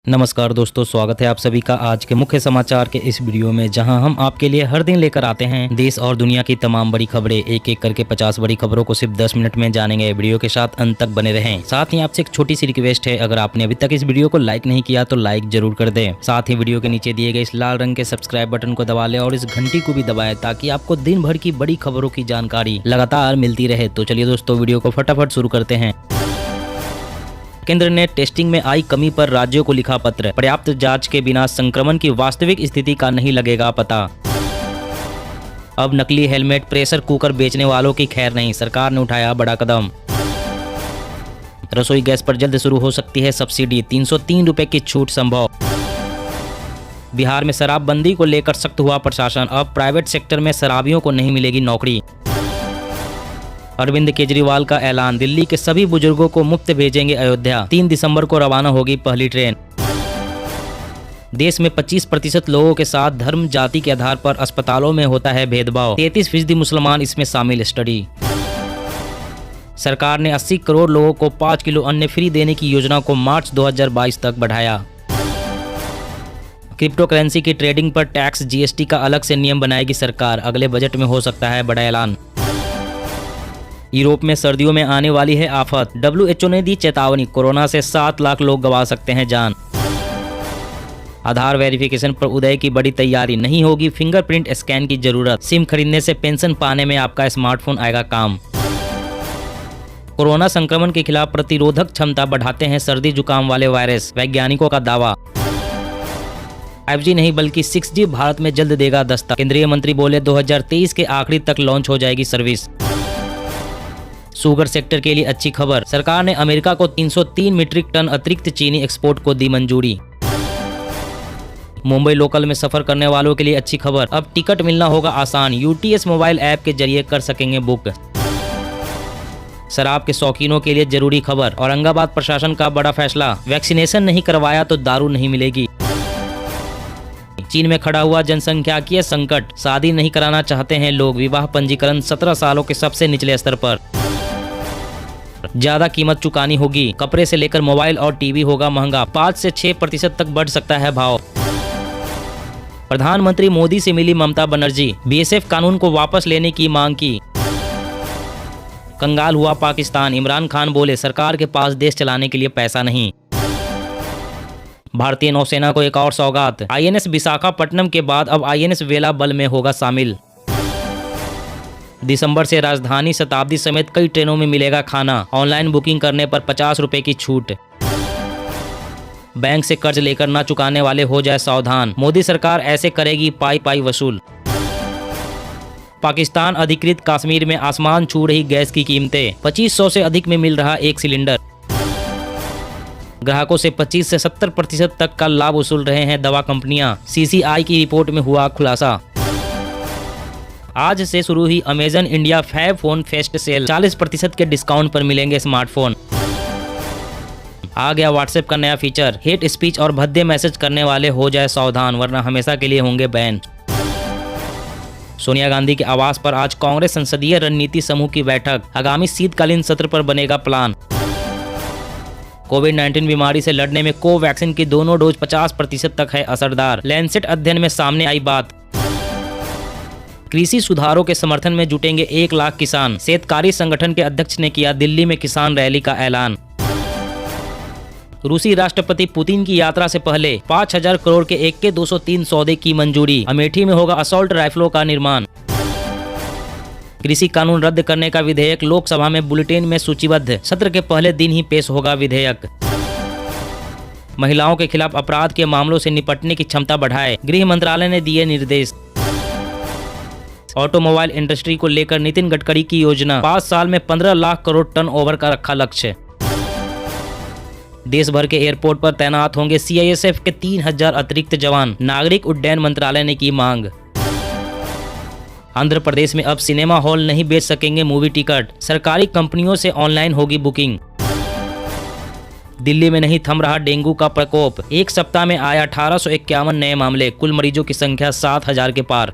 नमस्कार दोस्तों, स्वागत है आप सभी का आज के मुख्य समाचार के इस वीडियो में, जहां हम आपके लिए हर दिन लेकर आते हैं देश और दुनिया की तमाम बड़ी खबरें। एक एक करके 50 बड़ी खबरों को सिर्फ 10 मिनट में जानेंगे। वीडियो के साथ अंत तक बने रहें। साथ ही आपसे एक छोटी सी रिक्वेस्ट है, अगर आपने अभी तक इस वीडियो को लाइक नहीं किया तो लाइक जरूर कर दें। साथ ही वीडियो के नीचे दिए गए इस लाल रंग के सब्सक्राइब बटन को दबा लें और इस घंटी को भी दबाएं, ताकि आपको दिन भर की बड़ी खबरों की जानकारी लगातार मिलती रहे। तो चलिए दोस्तों, वीडियो को फटाफट शुरू करते हैं। केंद्र ने टेस्टिंग में आई कमी पर राज्यों को लिखा पत्र। पर्याप्त जांच के बिना संक्रमण की वास्तविक स्थिति का नहीं लगेगा पता। अब नकली हेलमेट, प्रेशर कुकर बेचने वालों की खैर नहीं, सरकार ने उठाया बड़ा कदम। रसोई गैस पर जल्द शुरू हो सकती है सब्सिडी, 303 रुपए की छूट संभव। बिहार में शराबबंदी को लेकर सख्त हुआ प्रशासन, अब प्राइवेट सेक्टर में शराबियों को नहीं मिलेगी नौकरी। अरविंद केजरीवाल का ऐलान, दिल्ली के सभी बुजुर्गों को मुफ्त भेजेंगे अयोध्या। 3 दिसंबर को रवाना होगी पहली ट्रेन। देश में 25% लोगों के साथ धर्म जाति के आधार पर अस्पतालों में होता है भेदभाव, 33% मुसलमान इसमें शामिल। स्टडी। सरकार ने 80 करोड़ लोगों को 5 किलो अन्न फ्री देने की योजना को मार्च 2022 तक बढ़ाया। क्रिप्टो करेंसी की ट्रेडिंग पर टैक्स, जीएसटी का अलग से नियम बनाएगी सरकार। अगले बजट में हो सकता है बड़ा ऐलान। यूरोप में सर्दियों में आने वाली है आफत, WHO ने दी चेतावनी, कोरोना से 7 लाख लोग गंवा सकते हैं जान। आधार वेरिफिकेशन पर उदय की बड़ी तैयारी, नहीं होगी फिंगरप्रिंट स्कैन की जरूरत। सिम खरीदने से पेंशन पाने में आपका स्मार्टफोन आएगा काम। कोरोना संक्रमण के खिलाफ प्रतिरोधक क्षमता बढ़ाते हैं सर्दी जुकाम वाले वायरस, वैज्ञानिकों का दावा। 5G नहीं बल्कि 6G भारत में जल्द देगा दस्तक, केंद्रीय मंत्री बोले 2023 के आखिरी तक लॉन्च हो जाएगी सर्विस। शुगर सेक्टर के लिए अच्छी खबर, सरकार ने अमेरिका को 303 मीट्रिक टन अतिरिक्त चीनी एक्सपोर्ट को दी मंजूरी। मुंबई लोकल में सफर करने वालों के लिए अच्छी खबर, अब टिकट मिलना होगा आसान, UTS मोबाइल ऐप के जरिए कर सकेंगे बुक। शराब के शौकीनों के लिए जरूरी खबर, औरंगाबाद प्रशासन का बड़ा फैसला, वैक्सीनेशन नहीं करवाया तो दारू नहीं मिलेगी। चीन में खड़ा हुआ जनसंख्याकीय संकट, शादी नहीं कराना चाहते हैं लोग, विवाह पंजीकरण 17 सालों के सबसे निचले स्तर पर। ज्यादा कीमत चुकानी होगी, कपड़े से लेकर मोबाइल और टीवी होगा महंगा, 5 से 6% तक बढ़ सकता है भाव। प्रधानमंत्री मोदी से मिली ममता बनर्जी, BSF कानून को वापस लेने की मांग की। कंगाल हुआ पाकिस्तान, इमरान खान बोले सरकार के पास देश चलाने के लिए पैसा नहीं। भारतीय नौसेना को एक और सौगात, INS विशाखापट्टनम के बाद अब INS वेलाबल में होगा शामिल। दिसंबर से राजधानी शताब्दी समेत कई ट्रेनों में मिलेगा खाना, ऑनलाइन बुकिंग करने पर 50 रुपए की छूट। बैंक से कर्ज लेकर न चुकाने वाले हो जाए सावधान, मोदी सरकार ऐसे करेगी पाई पाई वसूल। पाकिस्तान अधिकृत कश्मीर में आसमान छू रही गैस की कीमतें, 2500 से अधिक में मिल रहा एक सिलेंडर। ग्राहकों से 25 से 70% तक का लाभ वसूल रहे हैं दवा कंपनियां, CCI की रिपोर्ट में हुआ खुलासा। आज से शुरू हुई Amazon India Fab Phone Fest sale, 40% के डिस्काउंट पर मिलेंगे स्मार्टफोन। आ गया व्हाट्सएप का नया फीचर, हेट स्पीच और भद्दे मैसेज करने वाले हो जाए सावधान, वरना हमेशा के लिए होंगे बैन। सोनिया गांधी के आवास पर आज कांग्रेस संसदीय रणनीति समूह की बैठक, आगामी शीतकालीन सत्र पर बनेगा प्लान। कोविड-19 बीमारी से लड़ने में कोवैक्सीन की दोनों डोज 50% तक है असरदार, लैंसेट अध्ययन में सामने आई बात। कृषि सुधारों के समर्थन में जुटेंगे 1 लाख किसान, शेतकारी संगठन के अध्यक्ष ने किया दिल्ली में किसान रैली का ऐलान। रूसी राष्ट्रपति पुतिन की यात्रा से पहले 5000 करोड़ के AK-203 सौदे की मंजूरी, अमेठी में होगा असॉल्ट राइफलों का निर्माण। कृषि कानून रद्द करने का विधेयक लोकसभा में बुलेटिन में सूचीबद्ध, सत्र के पहले दिन ही पेश होगा विधेयक। महिलाओं के खिलाफ अपराध के मामलों से निपटने की क्षमता बढ़ाए, गृह मंत्रालय ने दिए निर्देश। ऑटोमोबाइल इंडस्ट्री को लेकर नितिन गडकरी की योजना, 5 साल में 15 लाख करोड़ टर्न ओवर का रखा लक्ष्य। देश भर के एयरपोर्ट पर तैनात होंगे CISF के 3000 अतिरिक्त जवान, नागरिक उड्डयन मंत्रालय ने की मांग। आंध्र प्रदेश में अब सिनेमा हॉल नहीं बेच सकेंगे मूवी टिकट, सरकारी कंपनियों से ऑनलाइन होगी बुकिंग। दिल्ली में नहीं थम रहा डेंगू का प्रकोप, एक सप्ताह में आया 1851 नए मामले, कुल मरीजों की संख्या 7000 के पार।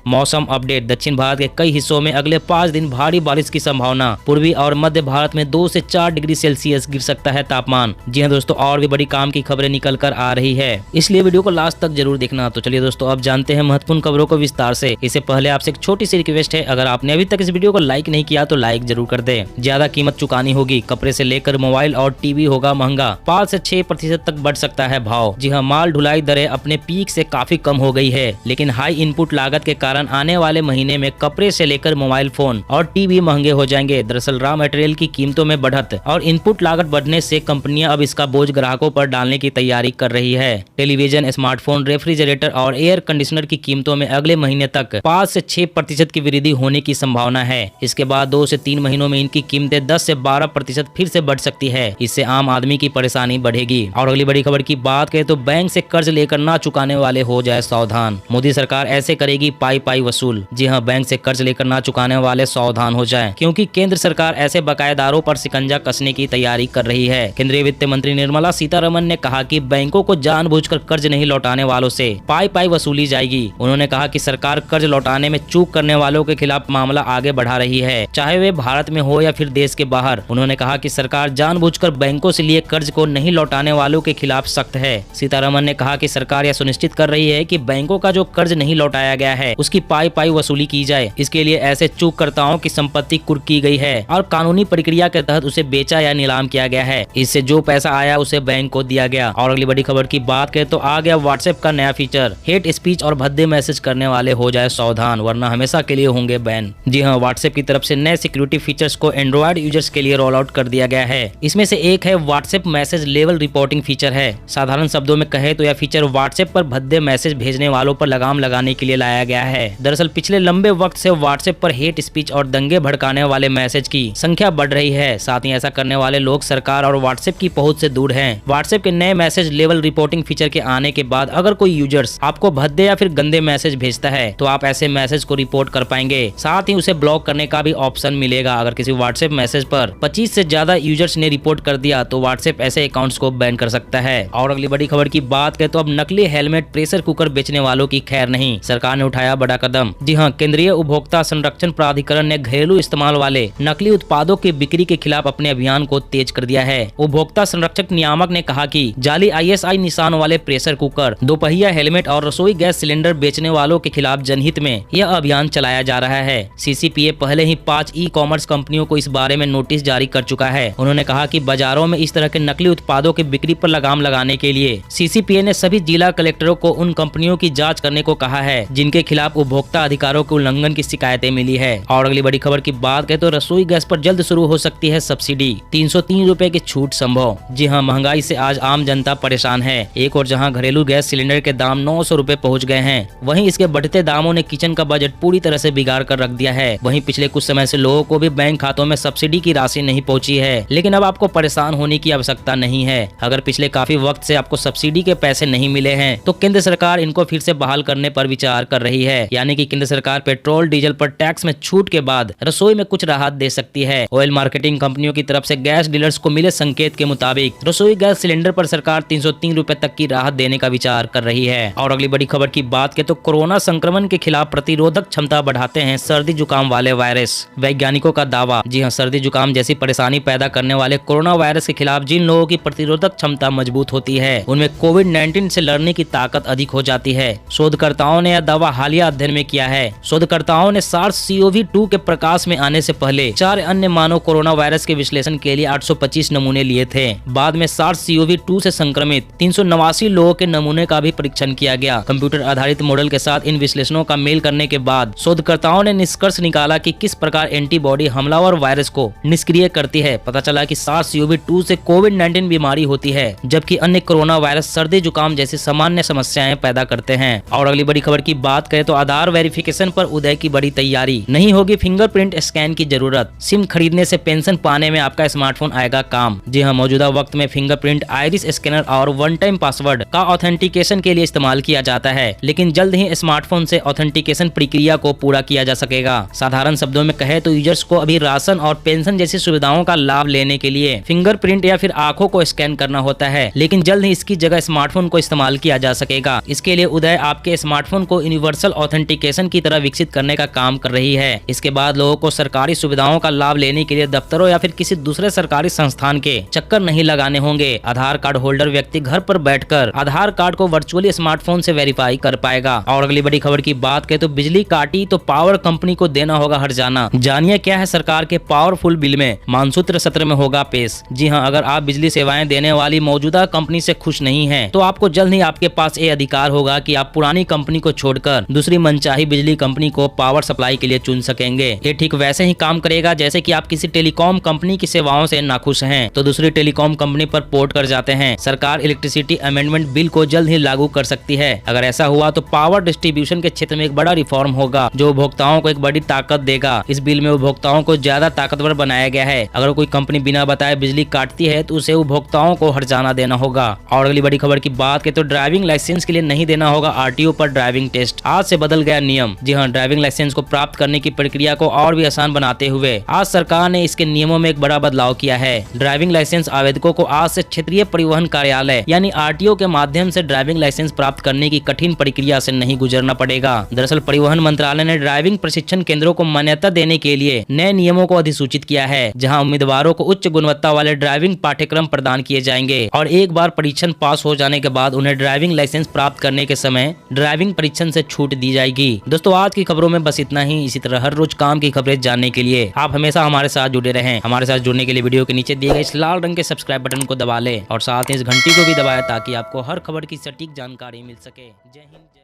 मौसम अपडेट। दक्षिण भारत के कई हिस्सों में अगले 5 दिन भारी बारिश की संभावना। पूर्वी और मध्य भारत में 2 से 4 डिग्री सेल्सियस गिर सकता है तापमान। जी हाँ दोस्तों, और भी बड़ी काम की खबरें निकल कर आ रही है, इसलिए वीडियो को लास्ट तक जरूर देखना। तो चलिए दोस्तों, अब जानते हैं महत्वपूर्ण खबरों को विस्तार से। इससे पहले आपसे एक छोटी सी रिक्वेस्ट है, अगर आपने अभी तक इस वीडियो को लाइक नहीं किया तो लाइक जरूर कर दे। ज्यादा कीमत चुकानी होगी, कपड़े से लेकर मोबाइल और टीवी होगा महंगा। 5 से 6% तक बढ़ सकता है भाव। जी हाँ, माल ढुलाई दरें अपने पीक से काफी कम हो गई है, लेकिन हाई इनपुट लागत के कारण आने वाले महीने में कपड़े से लेकर मोबाइल फोन और टीवी महंगे हो जाएंगे। दरअसल रॉ मटेरियल की कीमतों में बढ़त और इनपुट लागत बढ़ने से कंपनियां अब इसका बोझ ग्राहकों पर डालने की तैयारी कर रही है। टेलीविजन, स्मार्टफोन, रेफ्रिजरेटर और एयर कंडीशनर की कीमतों में अगले महीने तक 5 से 6% की वृद्धि होने की संभावना है। इसके बाद 2 से 3 महीनों में इनकी कीमतें 10 से 12% फिर से बढ़ सकती है। इससे आम आदमी की परेशानी बढ़ेगी। और अगली बड़ी खबर की बात करें तो बैंक से कर्ज लेकर ना चुकाने वाले हो जाए सावधान। मोदी सरकार ऐसे करेगी पाई पाई वसूल। जी हाँ, बैंक से कर्ज लेकर ना चुकाने वाले सावधान हो जाएं, क्योंकि केंद्र सरकार ऐसे बकायेदारों पर शिकंजा कसने की तैयारी कर रही है। केंद्रीय वित्त मंत्री निर्मला सीतारमण ने कहा कि बैंकों को जानबूझकर कर्ज नहीं लौटाने वालों से पाई पाई वसूली जाएगी। उन्होंने कहा कि सरकार कर्ज लौटाने में चूक करने वालों के खिलाफ मामला आगे बढ़ा रही है, चाहे वे भारत में हो या फिर देश के बाहर। उन्होंने कहा कि सरकार जानबूझकर बैंकों से लिए कर्ज को नहीं लौटाने वालों के खिलाफ सख्त है। सीतारमण ने कहा कि सरकार यह सुनिश्चित कर रही है कि बैंकों का जो कर्ज नहीं लौटाया गया है उसकी पाई पाई वसूली की जाए। इसके लिए ऐसे चूककर्ताओं की संपत्ति कुर्क की गई है और कानूनी प्रक्रिया के तहत उसे बेचा या नीलाम किया गया है। इससे जो पैसा आया उसे बैंक को दिया गया। और अगली बड़ी खबर की बात करें तो आ गया व्हाट्सएप का नया फीचर। हेट स्पीच और भद्दे मैसेज करने वाले हो जाए सावधान, वरना हमेशा के लिए होंगे बैन। जी हाँ, व्हाट्सएप की तरफ से नए सिक्योरिटी फीचर्स को एंड्रॉइड यूजर्स के लिए रोल आउट कर दिया गया है। इसमें से एक है WhatsApp message level reporting feature है। साधारण शब्दों में कहे तो यह फीचर व्हाट्सएप पर भद्दे मैसेज भेजने वालों पर लगाम लगाने के लिए लाया गया है। दरअसल पिछले लंबे वक्त से व्हाट्सएप पर हेट स्पीच और दंगे भड़काने वाले मैसेज की संख्या बढ़ रही है। साथ ही ऐसा करने वाले लोग सरकार और व्हाट्सएप की पहुंच से दूर हैं। व्हाट्सएप के नए मैसेज लेवल रिपोर्टिंग फीचर के आने के बाद अगर कोई यूजर्स आपको भद्दे या फिर गंदे मैसेज भेजता है तो आप ऐसे मैसेज को रिपोर्ट कर पाएंगे। साथ ही उसे ब्लॉक करने का भी ऑप्शन मिलेगा। अगर किसी व्हाट्सएप मैसेज पर 25 से ज्यादा यूजर्स ने रिपोर्ट कर दिया तो व्हाट्सएप ऐसे अकाउंट्स को बैन कर सकता है। और अगली बड़ी खबर की बात करें तो अब नकली हेलमेट, प्रेशर कुकर बेचने वालों की खैर नहीं। सरकार ने उठाया बड़ा कदम। जी हाँ, केंद्रीय उपभोक्ता संरक्षण प्राधिकरण ने घरेलू इस्तेमाल वाले नकली उत्पादों की बिक्री के खिलाफ अपने अभियान को तेज कर दिया है। उपभोक्ता संरक्षक नियामक ने कहा कि जाली ISI निशान वाले प्रेशर कुकर, दोपहिया हेलमेट और रसोई गैस सिलेंडर बेचने वालों के खिलाफ जनहित में यह अभियान चलाया जा रहा है। CCPA पहले ही 5 ई-कॉमर्स कंपनियों को इस बारे में नोटिस जारी कर चुका है। उन्होंने कहा कि बाजारों में इस तरह के नकली उत्पादों की बिक्री पर लगाम लगाने के लिए CCPA ने सभी जिला कलेक्टरों को उन कंपनियों की जांच करने को कहा है जिनके खिलाफ उपभोक्ता अधिकारों के उल्लंघन की शिकायतें मिली है। और अगली बड़ी खबर की बात करें तो रसोई गैस पर जल्द शुरू हो सकती है सब्सिडी। 303 रुपए की छूट संभव। जी हाँ, महंगाई से आज आम जनता परेशान है। एक और जहां घरेलू गैस सिलेंडर के दाम 900 रुपए पहुँच गए हैं, वहीं इसके बढ़ते दामों ने किचन का बजट पूरी तरह से बिगाड़ कर रख दिया है। वहीं पिछले कुछ समय से लोगों को भी बैंक खातों में सब्सिडी की राशि नहीं पहुंची है, लेकिन अब आपको परेशान होने की आवश्यकता नहीं है। अगर पिछले काफी वक्त से आपको सब्सिडी के पैसे नहीं मिले हैं तो केंद्र सरकार इनको फिर से बहाल करने पर विचार कर रही है। यानी कि केंद्र सरकार पेट्रोल डीजल पर टैक्स में छूट के बाद रसोई में कुछ राहत दे सकती है। ऑयल मार्केटिंग कंपनियों की तरफ से गैस डीलर्स को मिले संकेत के मुताबिक रसोई गैस सिलेंडर पर सरकार 303 रुपए तक की राहत देने का विचार कर रही है। और अगली बड़ी खबर की बात करें तो कोरोना संक्रमण के खिलाफ प्रतिरोधक क्षमता बढ़ाते हैं सर्दी जुकाम वाले वायरस। वैज्ञानिकों का दावा। जी हाँ, सर्दी जुकाम जैसी परेशानी पैदा करने वाले कोरोना वायरस के खिलाफ जिन लोगों की प्रतिरोधक क्षमता मजबूत होती है उनमें कोविड-19 से लड़ने की ताकत अधिक हो जाती है। शोधकर्ताओं ने यह दावा हालिया अध्ययन में किया है। शोधकर्ताओं ने SARS-CoV-2 के प्रकाश में आने से पहले 4 अन्य मानव कोरोना वायरस के विश्लेषण के लिए 825 नमूने लिए थे। बाद में SARS-CoV-2 से संक्रमित 389 लोगों के नमूने का भी परीक्षण किया गया। कंप्यूटर आधारित मॉडल के साथ इन विश्लेषणों का मेल करने के बाद शोधकर्ताओं ने निष्कर्ष निकाला कि किस प्रकार एंटीबॉडी हमलावर वायरस को निष्क्रिय करती है। पता चला कि SARS-CoV-2 से कोविड-19 बीमारी होती है, जबकि अन्य कोरोना वायरस सर्दी जुकाम जैसी सामान्य समस्याएं पैदा करते हैं। और अगली बड़ी खबर की बात करें तो आधार वेरिफिकेशन पर उदय की बड़ी तैयारी। नहीं होगी फिंगरप्रिंट स्कैन की जरूरत। सिम खरीदने से पेंशन पाने में आपका स्मार्टफोन आएगा काम। जी हाँ, मौजूदा वक्त में फिंगरप्रिंट, आइरिस स्कैनर और वन टाइम पासवर्ड का ऑथेंटिकेशन के लिए इस्तेमाल किया जाता है, लेकिन जल्द ही स्मार्टफोन से ऑथेंटिकेशन प्रक्रिया को पूरा किया जा सकेगा। साधारण शब्दों में कहे तो यूजर्स को अभी राशन और पेंशन जैसी सुविधाओं का लाभ लेने के लिए फिंगरप्रिंट या फिर आंखों को स्कैन करना होता है, लेकिन जल्द ही इसकी जगह स्मार्टफोन को इस्तेमाल किया जा सकेगा। इसके लिए उदय आपके स्मार्टफोन को यूनिवर्सल ऑथेंटिकेशन की तरह विकसित करने का काम कर रही है। इसके बाद लोगों को सरकारी सुविधाओं का लाभ लेने के लिए दफ्तरों या फिर किसी दूसरे सरकारी संस्थान के चक्कर नहीं लगाने होंगे। आधार कार्ड होल्डर व्यक्ति घर पर बैठकर आधार कार्ड को वर्चुअली स्मार्टफोन से वेरीफाई कर पाएगा। और अगली बड़ी खबर की बात करें तो बिजली काटी तो पावर कंपनी को देना होगा हर्जाना। जानिए क्या है सरकार के पावरफुल बिल में, मानसूत्र सत्र में होगा पेश। जी हाँ, अगर आप बिजली सेवाएं देने वाली मौजूदा कंपनी से खुश नहीं हैं, तो आपको जल्द ही आपके पास ये अधिकार होगा कि आप पुरानी कंपनी को छोड़कर दूसरी मनचाही बिजली कंपनी को पावर सप्लाई के लिए चुन सकेंगे। ये ठीक वैसे ही काम करेगा जैसे कि आप किसी टेलीकॉम कंपनी की सेवाओं से नाखुश हैं तो दूसरी टेलीकॉम कंपनी पर पोर्ट कर जाते हैं। सरकार इलेक्ट्रिसिटी अमेंडमेंट बिल को जल्द ही लागू कर सकती है। अगर ऐसा हुआ तो पावर डिस्ट्रीब्यूशन के क्षेत्र में एक बड़ा रिफॉर्म होगा जो उपभोक्ताओं को एक बड़ी ताकत देगा। इस बिल में उपभोक्ताओं को ज्यादा ताकतवर बनाया गया है। अगर कोई कंपनी बिना बताए बिजली काटती है तो उसे उपभोक्ताओं को हर्जाना देना होगा। और अगली बड़ी खबर की बात करें तो ड्राइविंग लाइसेंस के लिए नहीं देना होगा आरटीओ पर ड्राइविंग टेस्ट। आज से बदल गया नियम। जी हाँ, ड्राइविंग लाइसेंस को प्राप्त करने की प्रक्रिया को और भी आसान बनाते हुए आज सरकार ने इसके नियमों में एक बड़ा बदलाव किया है। ड्राइविंग लाइसेंस आवेदकों को आज से क्षेत्रीय परिवहन कार्यालय यानी आरटीओ के माध्यम से ड्राइविंग लाइसेंस प्राप्त करने की कठिन प्रक्रिया से नहीं गुजरना पड़ेगा। दरअसल परिवहन मंत्रालय ने ड्राइविंग प्रशिक्षण केंद्रों को मान्यता देने के लिए नए नियमों को अधिसूचित किया है, जहां उम्मीदवारों को उच्च गुणवत्ता वाले ड्राइविंग पाठ्यक्रम प्रदान किए जाएंगे और एक बार परीक्षण पास हो जाने के बाद उन्हें ड्राइविंग लाइसेंस प्राप्त करने के समय ड्राइविंग परीक्षण से छूट दी जाएगी। दोस्तों, आज की खबरों में बस इतना ही। इसी तरह हर रोज काम की खबरें जानने के लिए आप हमेशा हमारे साथ जुड़े रहें। हमारे साथ जुड़ने के लिए वीडियो के नीचे दिए गए इस लाल रंग के सब्सक्राइब बटन को दबा लें और साथ ही इस घंटी को भी दबाएं ताकि आपको हर खबर की सटीक जानकारी मिल सके। जय हिंद।